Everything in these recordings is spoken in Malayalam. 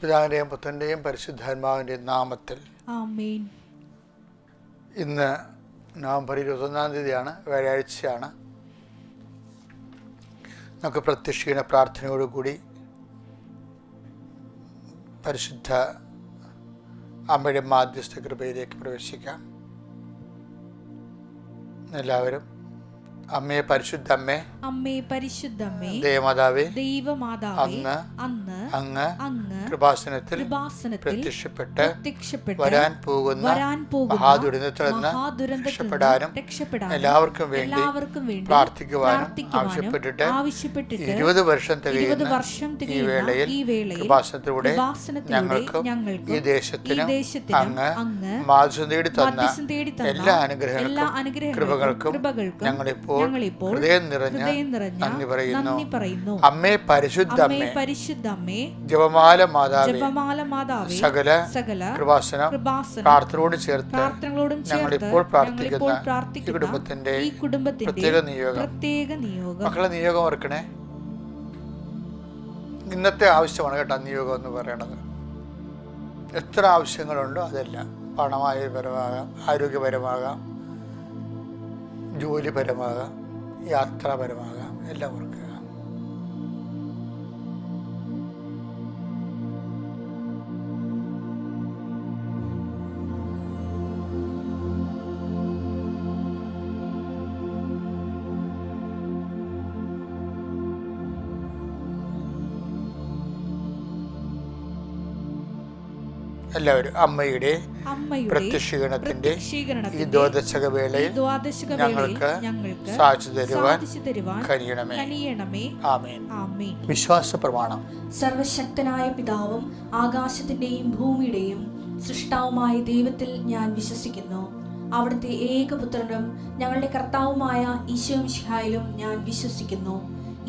പിതാവിൻ്റെയും പുത്രൻ്റെയും പരിശുദ്ധാത്മാവിൻ്റെയും നാമത്തിൽ ആമേൻ. ഇന്ന് നവംബർ 21 വ്യാഴാഴ്ചയാണ്. നമുക്ക് പ്രത്യക്ഷീണ പ്രാർത്ഥനയോടുകൂടി പരിശുദ്ധ അമ്മയുടെ മാധ്യസ്ഥ കൃപയിലേക്ക് പ്രവേശിക്കാം. എല്ലാവരും അമ്മേ, പരിശുദ്ധ അമ്മേ, അമ്മേ പരിശുദ്ധമ്മേ, ദേവമാതാവേ, ദൈവമാതാവേ, അന്ന് അങ്ങ് കൃപാസനത്തിൽ പ്രത്യക്ഷപ്പെട്ട് വരാൻ പോകുന്ന മഹാദുരന്തത്തിൽ നിന്ന് രക്ഷപ്പെടാനും എല്ലാവർക്കും വേണ്ടി പ്രാർത്ഥിക്കുവാനും ആവശ്യപ്പെട്ടിട്ട് 20 വർഷം തികയുന്ന ഈ വേളയിൽ കൃപാസനത്തിലൂടെ ഞങ്ങൾക്കും ഈ ദേശത്തിനും അങ്ങ് മാധ്യസ്ഥം തേടി തന്ന എല്ലാ അനുഗ്രഹങ്ങൾക്കും കൃപകൾക്കും ഞങ്ങളിപ്പോൾ ഹൃദയം നിറഞ്ഞ നന്ദി പറയുന്നു. അമ്മേ പരിശുദ്ധ അമ്മേ, ജപമാല മാതാവേ, സകല കൃപാസനം പ്രാർത്ഥനയോട് ചേർത്ത് ഞങ്ങളിപ്പോൾ പ്രാർത്ഥിക്കുന്ന ഈ കുടുംബത്തിന്റെ പ്രത്യേക നിയോഗം. മക്കളെ, നിയോഗം ഓർക്കണേ. ഇന്നത്തെ ആവശ്യമാണ് കേട്ടോ നിയോഗം എന്ന് പറയണത്. എത്ര ആവശ്യങ്ങളുണ്ടോ അതെല്ലാം, പണപരമാകാം, ആരോഗ്യപരമാകാം, ജോലിപരമാകാം, യാത്രാപരമാകാം, എല്ലാം ഓർക്കുക. എല്ലാവരും അമ്മയുടെ പ്രത്യക്ഷീകരണത്തിന്റെ ഈ ദ്വാദശക വേളയിൽ ഞങ്ങൾക്ക് സാധിച്ചു തരുവാൻ കഴിയണമേ. ആമേൻ. വിശ്വാസ പ്രമാണം. സർവശക്തനായ പിതാവും ആകാശത്തിന്റെയും ഭൂമിയുടെയും സൃഷ്ടാവുമായ ദൈവത്തിൽ ഞാൻ വിശ്വസിക്കുന്നു. അവിടുത്തെ ഏകപുത്രനും ഞങ്ങളുടെ കർത്താവുമായ ഈശോ മിശിഹായിലും ഞാൻ വിശ്വസിക്കുന്നു.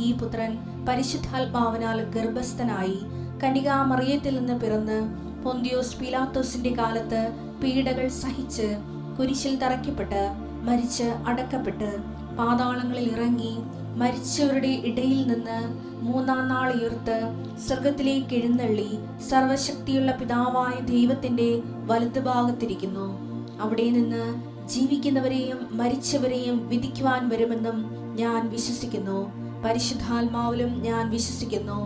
ഈ പുത്രൻ പരിശുദ്ധാത്മാവിനാൽ ഗർഭസ്ഥനായി കന്യകാമറിയത്തിൽ നിന്ന് പിറന്ന് പൊന്തിയോസ് പീലാത്തോസിന്റെ കാലത്ത് പീഡകൾ സഹിച്ച് കുരിശിൽ തറയ്ക്കപ്പെട്ട് മരിച്ച് അടക്കപ്പെട്ട് പാതാളങ്ങളിൽ ഇറങ്ങി മരിച്ചവരുടെ ഇടയിൽ നിന്ന് 3-ാം നാൾ ഉയർത്ത് സ്വർഗത്തിലേക്ക് എഴുന്നള്ളി സർവശക്തിയുള്ള പിതാവായ ദൈവത്തിന്റെ വലതുഭാഗത്തിരിക്കുന്നു. അവിടെ നിന്ന് ജീവിക്കുന്നവരെയും മരിച്ചവരെയും വിധിക്കുവാൻ വരുമെന്നും ഞാൻ വിശ്വസിക്കുന്നു. പരിശുദ്ധാത്മാവിലും ഞാൻ വിശ്വസിക്കുന്നു.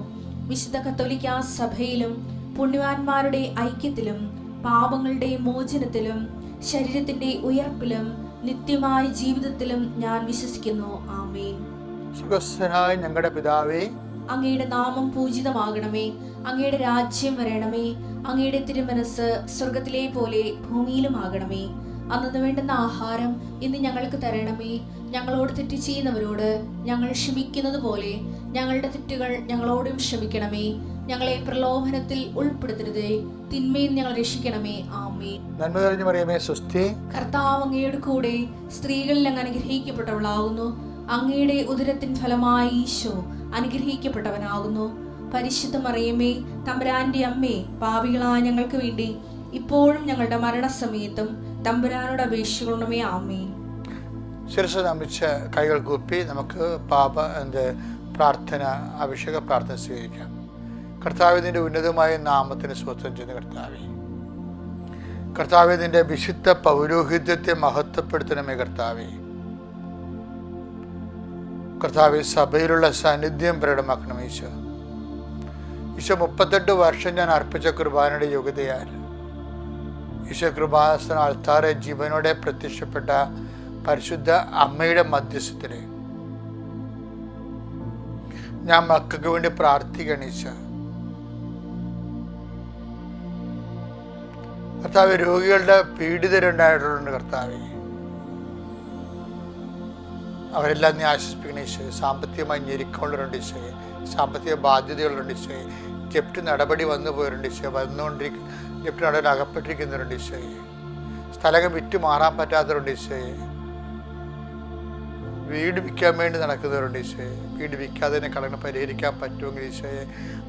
വിശുദ്ധ കത്തോലിക്കാ സഭയിലും പുണ്യവാന്മാരുടെ ഐക്യത്തിലും പാപങ്ങളുടെ മോചനത്തിലും ശരീരത്തിന്റെ ഉയർപ്പിലും നിത്യമായ ജീവിതത്തിലും ഞാൻ വിശ്വസിക്കുന്നു. ആമേൻ. സ്വർഗ്ഗസ്ഥനായ ഞങ്ങളുടെ പിതാവേ, അങ്ങയുടെ നാമം പൂജിതമാകണമേ. അങ്ങയുടെ രാജ്യം വരണമേ. അങ്ങയുടെ തിരുമനസ് സ്വർഗത്തിലെ പോലെ ഭൂമിയിലും ആകണമേ. അന്നു വേണ്ടുന്ന ആഹാരം ഇന്ന് ഞങ്ങൾക്ക് തരണമേ. ഞങ്ങളോട് തെറ്റ് ചെയ്യുന്നവരോട് ഞങ്ങൾ ക്ഷമിക്കുന്നത് പോലെ ഞങ്ങളുടെ തെറ്റുകൾ ഞങ്ങളോടും ക്ഷമിക്കണമേ. ഞങ്ങളെ പ്രലോഭനത്തിൽ ഉൾപ്പെടുത്തരുതേ, തിന്മയിൽ ഞങ്ങൾ രക്ഷിക്കണമേ. ആമേൻ. നന്മ നിറഞ്ഞ മറിയമേ, സ്വസ്തി. കർത്താവ് അങ്ങയുടെ കൂടെ സ്ത്രീകളിൽ അങ്ങ് അനുഗ്രഹിക്കപ്പെട്ടവളാകുന്നു. അങ്ങയുടെ ഉദരത്തിൻ ഫലമായി ഈശോ അനുഗ്രഹിക്കപ്പെട്ടവനാകുന്നു. പരിശുദ്ധ മറിയമേ, തമ്പുരാന്റെ അമ്മേ, പാപികളായ ഞങ്ങൾക്ക് വേണ്ടി ഇപ്പോഴും ഞങ്ങളുടെ മരണസമയത്തും തമ്പുരാനോട് അപേക്ഷിക്കണമേ. ആമേൻ. ശിരസ്സ് നമിച്ച് കൈകൾ കൂപ്പി നമുക്ക് പ്രാർത്ഥന, അഭിഷേക പ്രാർത്ഥന സ്വീകരിക്കാം. കർത്താവിന്റെ ഉന്നതമായ നാമത്തിന് സ്വസ്ഥം ചെയ്യുന്ന കർത്താവിന്റെ വിശുദ്ധ പൗരോഹിത്യത്തെ മഹത്വപ്പെടുത്തണമേ. കർത്താവ് സഭയിലുള്ള സാന്നിധ്യം പ്രകടമാക്കണം. ഈശോ 38 വർഷം ഞാൻ അർപ്പിച്ച കുർബാനയുടെ യോഗ്യതയാൽ ഈശോ കൃപാസന ആൾത്താറെ ജീവനോടെ പ്രത്യക്ഷപ്പെട്ട പരിശുദ്ധ അമ്മയുടെ മധ്യസ്ഥത്തില് ഞാൻ മക്കൾക്ക് വേണ്ടി പ്രാർത്ഥിക്കണം. ഈശോ കർത്താവ്, രോഗികളുടെ പീഡിതരുണ്ടായിട്ടുണ്ട് കർത്താവ്, അവരെല്ലാം നീ ആശ്വസിപ്പിക്കണം. ഈശോയെ, സാമ്പത്തികമായി ഞെരുക്കമുള്ളവരുണ്ട് ഈശോയെ, സാമ്പത്തിക ബാധ്യതകളുണ്ട് ഈശോയെ, ജപ്തി നടപടി വന്നു പോയവരുണ്ട് ഈശോയെ, ജപ്തി നടപടി അകപ്പെട്ടിരിക്കുന്നവരുണ്ട് ഈശോയെ, സ്ഥലം വിറ്റ് മാറാൻ പറ്റാത്തവരുണ്ട് ഈശോയെ, വീട് വിൽക്കാൻ വേണ്ടി നടക്കുന്നവരുണ്ട് ഈശോയെ, വീട് വിൽക്കാതെ തന്നെ കടങ്ങൾ പരിഹരിക്കാൻ പറ്റുമെങ്കിൽ ഈശോയെ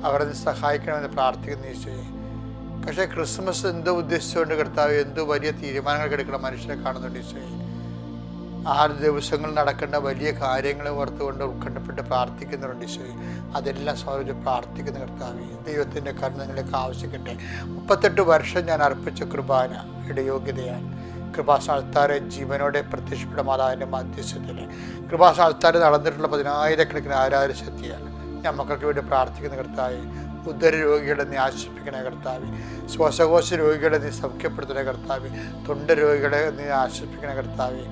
അവരെ സഹായിക്കണമെന്ന് പ്രാർത്ഥിക്കുന്നു ഈശോയെ. പക്ഷേ ക്രിസ്മസ് എന്തോ ഉദ്ദേശിച്ചുകൊണ്ട് കർത്താവ് എന്തോ വലിയ തീരുമാനങ്ങൾ എടുക്കണം മനുഷ്യരെ കാണുന്നുണ്ട് ഈശോയെ. 6 ദിവസങ്ങൾ നടക്കേണ്ട വലിയ കാര്യങ്ങൾ ഓർത്തുകൊണ്ട് ഉത്കണ്ഠപ്പെട്ട് പ്രാർത്ഥിക്കുന്നുണ്ട് ഈശോയെ. അതെല്ലാം സമർപ്പിച്ച് പ്രാർത്ഥിക്കുന്ന കർത്താവേ, ദൈവത്തിൻ്റെ കരുണ നിങ്ങളിലേക്ക് ആവശ്യിക്കട്ടെ. 38 വർഷം ഞാൻ അർപ്പിച്ച കുർബാനയുടെ യോഗ്യതയാണ്. കൃപാസ്ഥാനത്താരെ ജീവനോടെ പ്രത്യക്ഷപ്പെട്ട മാതാവിൻ്റെ മധ്യസ്ഥത്തിൽ കൃപാസ്ഥാനത്താരെ നടന്നിട്ടുള്ള 10,000-കണക്കിന് ആരാധന ശക്തിയാണ് ഞാൻ മക്കൾക്ക് വേണ്ടി പ്രാർത്ഥിക്കുന്ന കർത്താവേ. ഉദര രോഗികളെ നീ ആശ്വസിപ്പിക്കണേ കർത്താവേ. ശ്വാസകോശ രോഗികളെ നീ സൗഖ്യപ്പെടുത്തണേ കർത്താവേ. തൊണ്ട രോഗികളെ നീ ആശ്വസിപ്പിക്കണേ കർത്താവേ.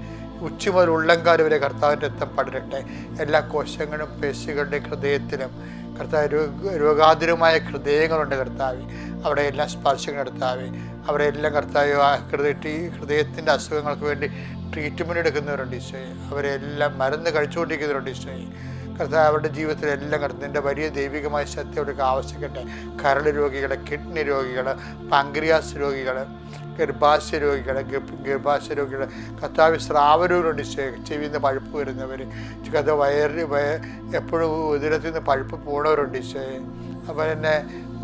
ഉച്ച മുതൽ ഉള്ളങ്കാല് വരെ കർത്താവിൻ്റെ രക്തം പടരട്ടെ. എല്ലാ കോശങ്ങളും പേശികളുടെ ഹൃദയത്തിലും കർത്താവ് രോഗാതുരമായ ഹൃദയങ്ങളുണ്ട് കർത്താവേ. അവിടെ എല്ലാം സ്പർശിക്കണം കർത്താവേ. അവിടെ എല്ലാം കർത്താവ് ഹൃദയത്തിൻ്റെ അസുഖങ്ങൾക്ക് വേണ്ടി ട്രീറ്റ്മെൻറ്റ് എടുക്കുന്നവരുണ്ട് ഈശോയെ. അവരെല്ലാം മരുന്ന് കഴിച്ചുകൊണ്ടിരിക്കുന്നവരുണ്ട് ഈശോയെ. കർത്താവ് അവരുടെ ജീവിതത്തിലെല്ലാം നിൻ്റെ വലിയ ദൈവികമായ ശക്തി അവർക്ക് ആവശ്യിക്കട്ടെ. കരൾ രോഗികൾ, കിഡ്നി രോഗികൾ, പാങ്ക്രിയാസ് രോഗികൾ, ഗർഭാശയ രോഗികൾ, കർത്താവ് സ്രാവരോഗുണ്ട് ഈശോയെ. ചെവിയിൽ നിന്ന് പഴുപ്പ് വരുന്നവർ, എപ്പോഴും ഉദരത്തിൽ നിന്ന് പഴുപ്പ് പോണവരുണ്ട് ഈശോയെ. അപ്പോൾ തന്നെ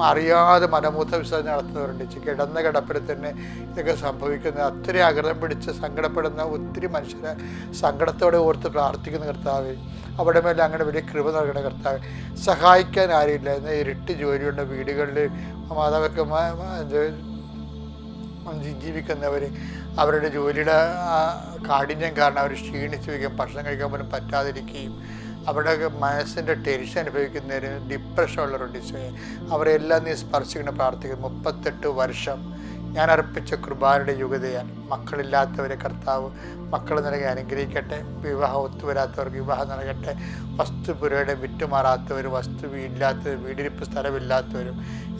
അറിയാതെ മലമൂത്ര വിസർജനം നടത്തുന്നവരുണ്ട്. കിടന്ന കിടപ്പിൽ തന്നെ ഇതൊക്കെ സംഭവിക്കുന്ന അത്രയും ആഗ്രഹം പിടിച്ച് സങ്കടപ്പെടുന്ന ഒത്തിരി മനുഷ്യരെ സങ്കടത്തോടെ ഓർത്ത് പ്രാർത്ഥിക്കുന്ന കർത്താവേ. അവിടെ മേലെ അങ്ങനെ വലിയ കൃപ നൽകണ കർത്താവേ. സഹായിക്കാൻ ആരുമില്ല എന്ന ഇരുട്ട് ജോലിയുള്ള വീടുകളിൽ മാതാവൊക്കെ ജീവിക്കുന്നവർ അവരുടെ ജോലിയുടെ കാഠിന്യം കാരണം അവർ ക്ഷീണിച്ചു വയ്ക്കും, ഭക്ഷണം കഴിക്കാൻ പോലും പറ്റാതിരിക്കുകയും അവരുടെ മനസ്സിൻ്റെ ടെൻഷൻ അനുഭവിക്കുന്നവർ, ഡിപ്രഷൻ ഉള്ളവരുണ്ട് ഈശോയെ. അവരെല്ലാം നീ സ്പർശിക്കണം പ്രാർത്ഥിക്കുന്നു. 38 വർഷം ഞാൻ അർപ്പിച്ച കുർബാനയുടെ യോഗ്യതയാൽ മക്കളില്ലാത്തവരെ കർത്താവ് മക്കൾ നൽകി അനുഗ്രഹിക്കട്ടെ. വിവാഹം ഒത്തുവരാത്തവർക്ക് വിവാഹം നൽകട്ടെ. വസ്തുപുരയുടെ വിറ്റുമാറാത്തവരും വസ്തുവില്ലാത്തവരും വീടിരിപ്പ് സ്ഥലമില്ലാത്തവരും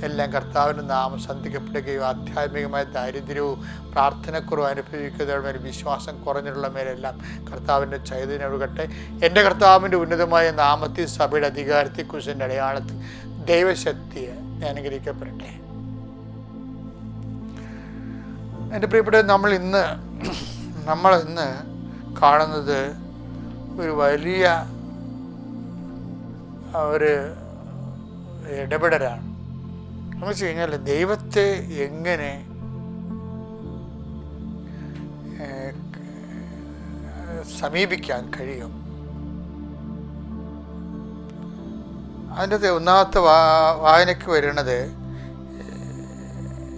എല്ലാം കർത്താവിൻ്റെ നാമം സന്ധിക്കപ്പെടുകയും ആധ്യാത്മികമായ ദാരിദ്ര്യവും പ്രാർത്ഥനക്കുറവും അനുഭവിക്കുന്നവരുടെ മേൽ വിശ്വാസം കുറഞ്ഞിട്ടുള്ള മേലെല്ലാം കർത്താവിൻ്റെ ചൈതന്യം ഒഴുകട്ടെ. എൻ്റെ കർത്താവിൻ്റെ ഉന്നതമായ നാമത്തിൽ സഭയുടെ അധികാരത്തിൽ കുരിശിൻ്റെ അടയാളത്തിൽ ദൈവശക്തിയെ അനുഗ്രഹിക്കപ്പെടട്ടെ. എൻ്റെ പ്രിയപ്പെട്ട നമ്മൾ ഇന്ന് കാണുന്നത് ഒരു വലിയ ഒരു ഇടപെടലാണ്. എന്ന് വെച്ച് കഴിഞ്ഞാൽ ദൈവത്തെ എങ്ങനെ സമീപിക്കാൻ കഴിയും. അതിൻ്റെ ഒന്നാമത്തെ വായനയ്ക്ക് വരുന്നത്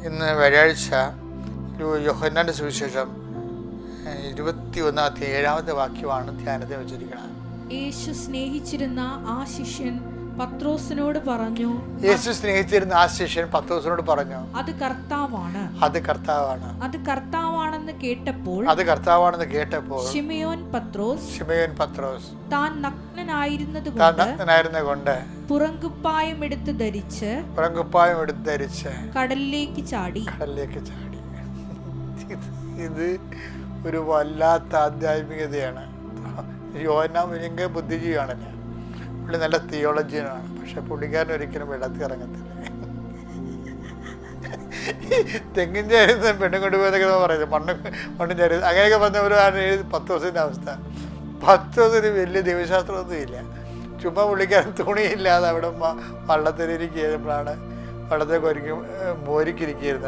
ഇന്ന് വ്യാഴാഴ്ച യോഹന്നാൻ്റെ സുവിശേഷം 21-7 വാക്യമാണ് ധ്യാനത്തിന് വെച്ചിരിക്കുന്നത്. യേശു സ്നേഹിച്ചിരുന്ന ആ ശിഷ്യൻ പത്രോസിനോട് പറഞ്ഞു, യേശു സ്നേഹിച്ചിരുന്ന ആ ശിഷ്യൻ പത്രോസിനോട് പറഞ്ഞു, അത് കർത്താവാണ്. അത് കർത്താവാണ്. അത് കർത്താവാണെന്ന് കേട്ടപ്പോൾ ശിമയോൻ പത്രോസ് താൻ നഗ്നനായിരുന്നത് കൊണ്ട് പുറങ്കുപ്പായം എടുത്ത് ധരിച്ച് കടലിലേക്ക് ചാടി. ഇത് ഒരു വല്ലാത്ത ആധ്യാത്മികതയാണ്. യോഹന്നാൻ ഭയങ്കര ബുദ്ധിജീവിയാണല്ലോ. പുള്ളി നല്ല തിയോളജിയനാണ്. പക്ഷെ പുള്ളിക്കാരൻ ഒരിക്കലും വെള്ളത്തിൽ ഇറങ്ങത്തില്ല. തെങ്ങിൻ ചേരുന്ന പെണ്ണും കൊണ്ടുപോയതൊക്കെ പറയുന്നത് മണ്ണും ചേരുന്നത് അങ്ങനെയൊക്കെ പറഞ്ഞവരാണ് 10 ദിവസത്തിൻ്റെ അവസ്ഥ. 10 ദിവസത്തിന് വലിയ ദൈവശാസ്ത്രമൊന്നും ഇല്ല. ചുമ്മാ പുള്ളിക്കാരൻ തുണിയില്ലാതെ അവിടെ വള്ളത്തിലിരിക്കുമ്പോഴാണ് വള്ളത്തെ മോരിക്കിരിക്കുകയായിരുന്നു,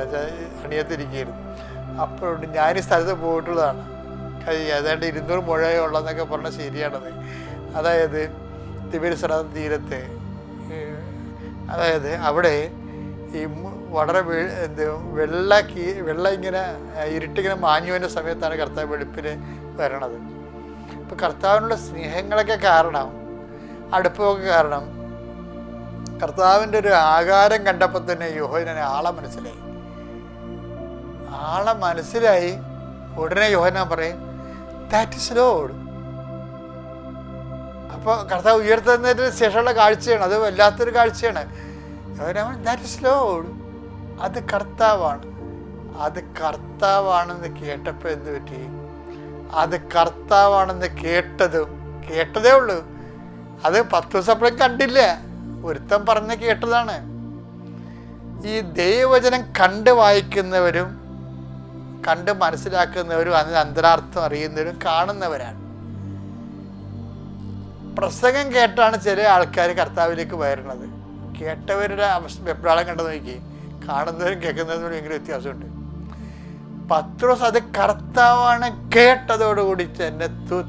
അണിയത്തിരിക്കുകയായിരുന്നു. അപ്പോഴുണ്ട് ഞാൻ ഈ സ്ഥലത്ത് പോയിട്ടുള്ളതാണ്. ഏതാണ്ട് 200 മുഴയേ ഉള്ളതെന്നൊക്കെ പറഞ്ഞാൽ ശരിയാണത്. അതായത് തിബേരിയസ് തീരത്ത്, അതായത് അവിടെ ഈ വളരെ വെള്ളം ഇങ്ങനെ ഇരുട്ടിങ്ങനെ മാഞ്ഞുവിൻ്റെ സമയത്താണ് കർത്താവ് വെളുപ്പിന് വരണത്. ഇപ്പം കർത്താവിനുള്ള സ്നേഹങ്ങളൊക്കെ കാരണം, അടുപ്പമൊക്കെ കാരണം കർത്താവിൻ്റെ ഒരു ആകാരം കണ്ടപ്പോൾ തന്നെ യോഹന്നാന് ആളെ മനസ്സിലായി. ഉടനെ യോഹന്നാൻ പറയും, ദാറ്റ് ഇസ് ലോർഡ്. അപ്പോൾ കർത്താവ് ഉയർത്തുന്നതിന് ശേഷമുള്ള കാഴ്ചയാണ്, അത് വല്ലാത്തൊരു കാഴ്ചയാണ്. യോഹന്നാൻ ദാറ്റ് ഇസ് ലോർഡ്, അത് കർത്താവാണെന്ന് കേട്ടപ്പോൾ എന്ത് പറ്റി? അത് കർത്താവാണെന്ന് കേട്ടതേ ഉള്ളൂ. അത് 10 ദിവസം അപ്പോഴും കണ്ടില്ല. ഒരുത്തം പറഞ്ഞ് കേട്ടതാണ്. ഈ ദൈവവചനം കണ്ട് വായിക്കുന്നവരും കണ്ട് മനസ്സിലാക്കുന്നവരും അതിന് അന്തരാർത്ഥം അറിയുന്നവരും കാണുന്നവരാണ്. പ്രസംഗം കേട്ടാണ് ചില ആൾക്കാർ കർത്താവിലേക്ക് വരുന്നത്. കേട്ടവരുടെ വെപ്രാളം കണ്ടു നോക്കി, കാണുന്നവരും കേൾക്കുന്നവരും ഭയങ്കര വ്യത്യാസമുണ്ട്. പത്രോസ് അത് കർത്താവാണ് കേട്ടതോടുകൂടി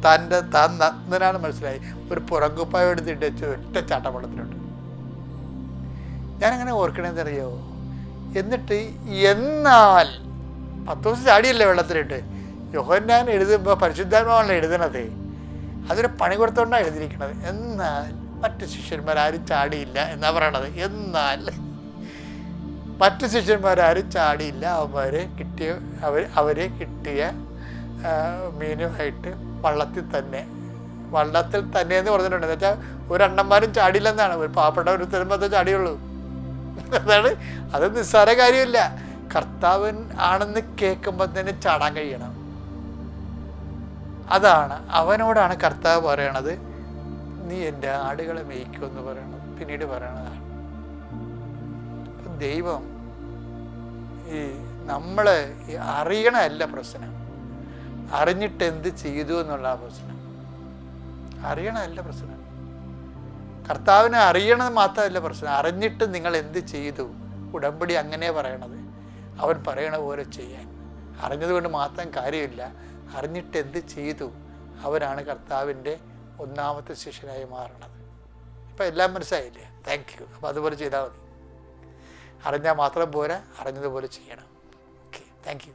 താൻ നഗ്നനാണ് മനസ്സിലായി. ഒരു പുറങ്കുപ്പായ എടുത്തിട്ട് ഒറ്റ ചാട്ടവെള്ളത്തിലുണ്ട്. ഞാനങ്ങനെ ഓർക്കണേന്നറിയോ? എന്നിട്ട് എന്നാൽ പത്രോസ് ചാടിയല്ലേ വെള്ളത്തിലിട്ട്. യോഹന്നാൻ എഴുതുമ്പോൾ പരിശുദ്ധാത്മാവാണല്ലോ എഴുതണത്. അതൊരു പണി കൊടുത്തോണ്ടാണ് എഴുതിയിരിക്കണത്. എന്നാൽ മറ്റ് ശിഷ്യന്മാരാരും ചാടിയില്ല എന്നാ പറയണത്. എന്നാൽ മറ്റ് ശിഷ്യന്മാരാരും ചാടിയില്ല. അവരെ കിട്ടിയ മീനുമായിട്ട് വള്ളത്തിൽ തന്നെ എന്ന് പറഞ്ഞിട്ടുണ്ട്. എന്ന് വെച്ചാൽ ഒരെണ്ണന്മാരും ചാടിയില്ലെന്നാണ്. ഒരു പാവപ്പെട്ട ഒരു തരുമ്പത്തെ ചാടിയുള്ളൂ. അതാണ്. അത് നിസ്സാര കാര്യമില്ല. കർത്താവൻ ആണെന്ന് കേൾക്കുമ്പോൾ തന്നെ ചാടാൻ കഴിയണം. അതാണ് അവനോടാണ് കർത്താവ് പറയണത്, നീ എൻ്റെ ആടുകളെ മേയ്ക്കുമെന്ന് പറയണത്. പിന്നീട് പറയണതാണ് ദൈവം നമ്മളെ അറിയണമല്ല പ്രശ്നം, അറിഞ്ഞിട്ട് എന്ത് ചെയ്തു എന്നുള്ള പ്രശ്നം. അറിയണമല്ല പ്രശ്നം. കർത്താവിനെ അറിയണത് മാത്രമല്ല പ്രശ്നം, അറിഞ്ഞിട്ട് നിങ്ങൾ എന്ത് ചെയ്തു. ഉടമ്പടി അങ്ങനെ പറയണത്, അവൻ പറയണ പോലെ ചെയ്യാൻ. അറിഞ്ഞതുകൊണ്ട് മാത്രം കാര്യമില്ല, അറിഞ്ഞിട്ട് എന്ത് ചെയ്തു. അവനാണ് കർത്താവിൻ്റെ ഒന്നാമത്തെ ശിഷ്യനായി മാറണത്. ഇപ്പം എല്ലാം മനസ്സിലായില്ലേ? Thank you. അപ്പോൾ അതുപോലെ ചെയ്താൽ മതി. അറിഞ്ഞാൽ മാത്രം പോരാ, അറിഞ്ഞതുപോലെ ചെയ്യണം. Okay, thank you.